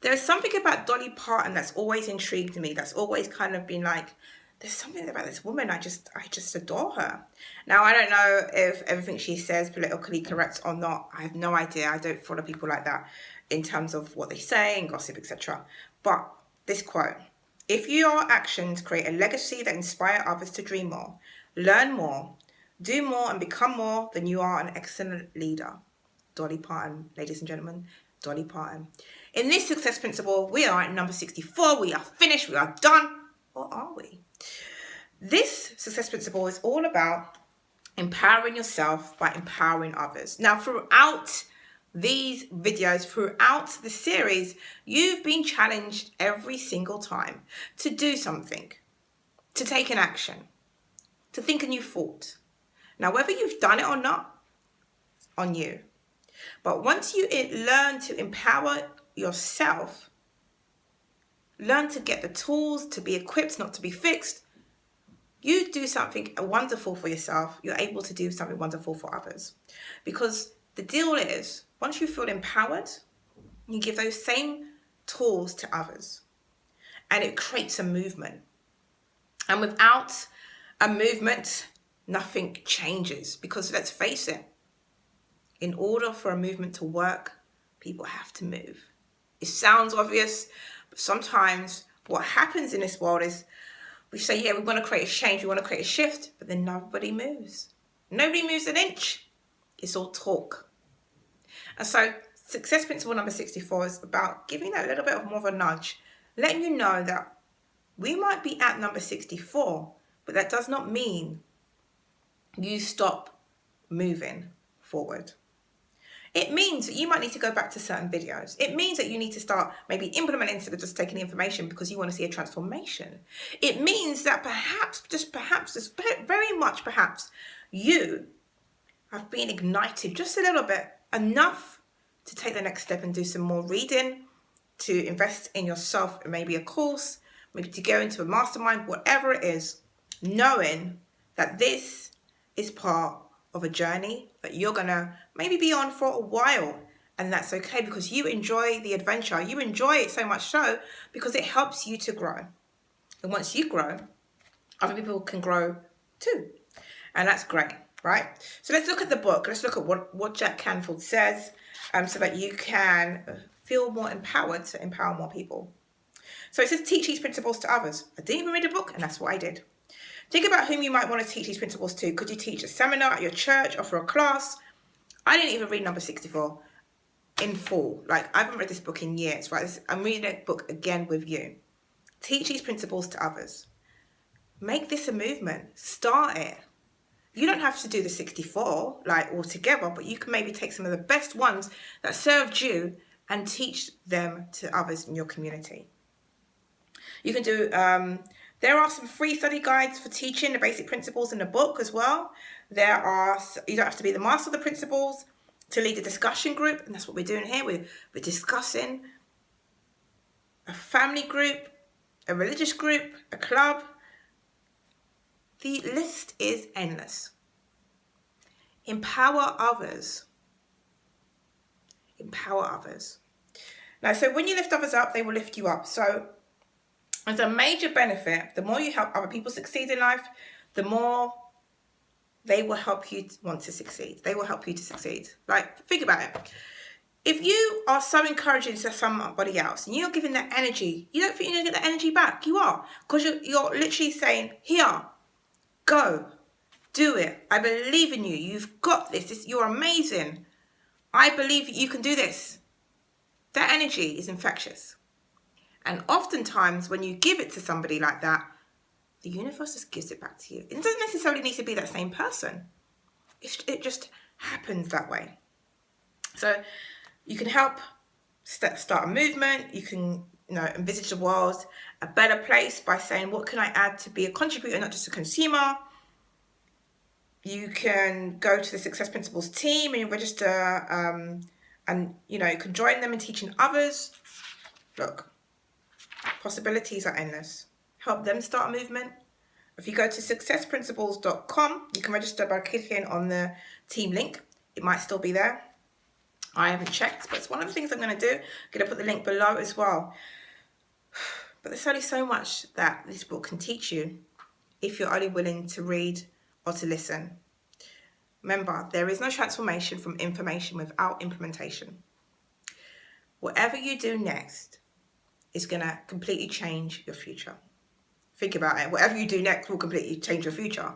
There's something about Dolly Parton that's always intrigued me. That's always kind of been like, there's something about this woman. I just adore her. Now, I don't know if everything she says politically correct or not. I have no idea. I don't follow people like that in terms of what they say and gossip, etc. But this quote: "If your actions create a legacy that inspire others to dream more, learn more, do more, and become more, then you are an excellent leader." Dolly Parton, ladies and gentlemen, Dolly Parton. In this success principle, we are at number 64. We are finished. We are done. Or are we? This success principle is all about empowering yourself by empowering others. Now, throughout these videos, throughout the series, you've been challenged every single time to do something, to take an action, to think a new thought. Now, whether you've done it or not, it's on you. But once you learn to empower yourself, learn to get the tools to be equipped, not to be fixed, you do something wonderful for yourself, you're able to do something wonderful for others. Because the deal is, once you feel empowered, you give those same tools to others. And it creates a movement. And without a movement, nothing changes. Because let's face it, in order for a movement to work, people have to move. It sounds obvious, but sometimes what happens in this world is we say, yeah, we want to create a change, we want to create a shift, but then nobody moves. Nobody moves an inch. It's all talk. And so success principle number 64 is about giving that little bit of more of a nudge, letting you know that we might be at number 64, but that does not mean you stop moving forward. It means that you might need to go back to certain videos. It means that you need to start maybe implementing instead of just taking the information because you want to see a transformation. It means that perhaps, just very much perhaps, you have been ignited just a little bit, enough to take the next step and do some more reading, to invest in yourself, maybe a course, maybe to go into a mastermind, whatever it is, knowing that this is part of a journey that you're gonna maybe be on for a while, and that's okay because you enjoy the adventure. You enjoy it so much so because it helps you to grow, and once you grow, other people can grow too, and that's great, right? So let's look at the book. Let's look at what Jack Canfield says, so that you can feel more empowered to empower more people. So it says, teach these principles to others. I didn't even read a book, and that's what I did. Think about whom you might want to teach these principles to. Could you teach a seminar at your church or for a class? I didn't even read number 64 in full. Like, I haven't read this book in years, right? I'm reading a book again with you. Teach these principles to others. Make this a movement. Start it. You don't have to do the 64, like, all together, but you can maybe take some of the best ones that served you and teach them to others in your community. You can do... there are some free study guides for teaching the basic principles in the book as well. You don't have to be the master of the principles to lead a discussion group, and that's what we're doing here. We're discussing a family group, a religious group, a club. The list is endless. Empower others. Empower others. Now, so when you lift others up, they will lift you up. So as a major benefit, the more you help other people succeed in life, the more they will help you want to succeed. They will help you to succeed. Like, think about it. If you are so encouraging to somebody else and you're giving that energy, you don't think you're going to get that energy back. You are. Because you're literally saying, here, go, do it. I believe in you. You've got this. You're amazing. I believe you can do this. That energy is infectious. And oftentimes when you give it to somebody like that, the universe just gives it back to you. It doesn't necessarily need to be that same person. It just happens that way. So you can help start a movement. You can, envisage the world a better place by saying, what can I add to be a contributor, not just a consumer? You can go to the Success Principles team and register, and you can join them in teaching others. Look, possibilities are endless. Help them start a movement. If you go to successprinciples.com, you can register by clicking on the team link. It might still be there. I haven't checked, but it's one of the things I'm going to do. I'm going to put the link below as well. But there's only so much that this book can teach you if you're only willing to read or to listen. Remember, there is no transformation from information without implementation. Whatever you do next is going to completely change your future. Think about it. Whatever you do next will completely change your future.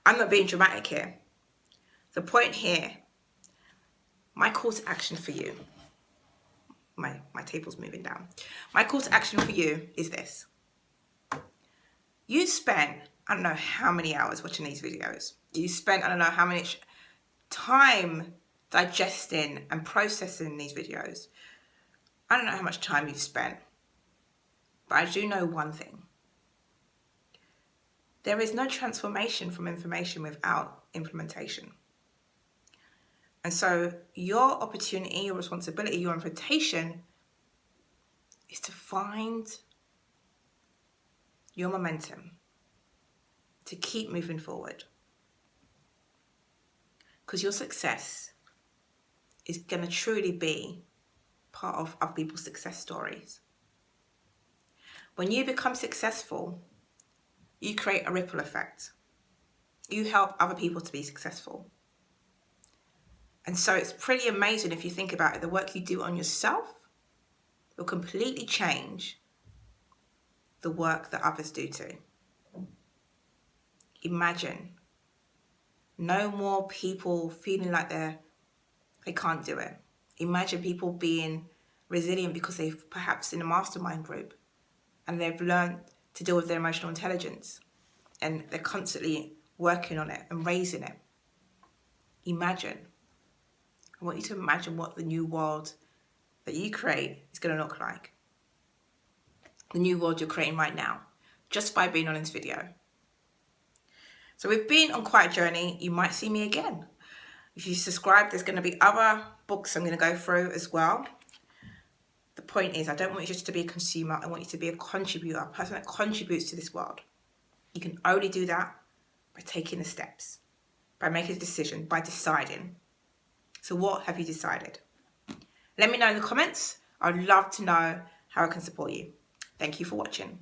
I'm not being dramatic here. The point here, my call to action for you, my table's moving down. My call to action for you is this. You spent, I don't know how many hours watching these videos. You spent, I don't know how much time digesting and processing these videos. I don't know how much time you've spent, but I do know one thing. There is no transformation from information without implementation. And so your opportunity, your responsibility, your invitation is to find your momentum, to keep moving forward. Because your success is going to truly be part of other people's success stories. When you become successful, you create a ripple effect. You help other people to be successful. And so it's pretty amazing if you think about it. The work you do on yourself will completely change the work that others do too. Imagine no more people feeling like they can't do it. Imagine people being resilient because they've perhaps in a mastermind group and they've learned to deal with their emotional intelligence and they're constantly working on it and raising it. Imagine. I want you to imagine what the new world that you create is going to look like. The new world you're creating right now, just by being on this video. So we've been on quite a journey. You might see me again. If you subscribe, there's going to be other books I'm going to go through as well. The point is, I don't want you just to be a consumer. I want you to be a contributor, a person that contributes to this world. You can only do that by taking the steps, by making a decision, by deciding. So what have you decided? Let me know in the comments. I'd love to know how I can support you. Thank you for watching.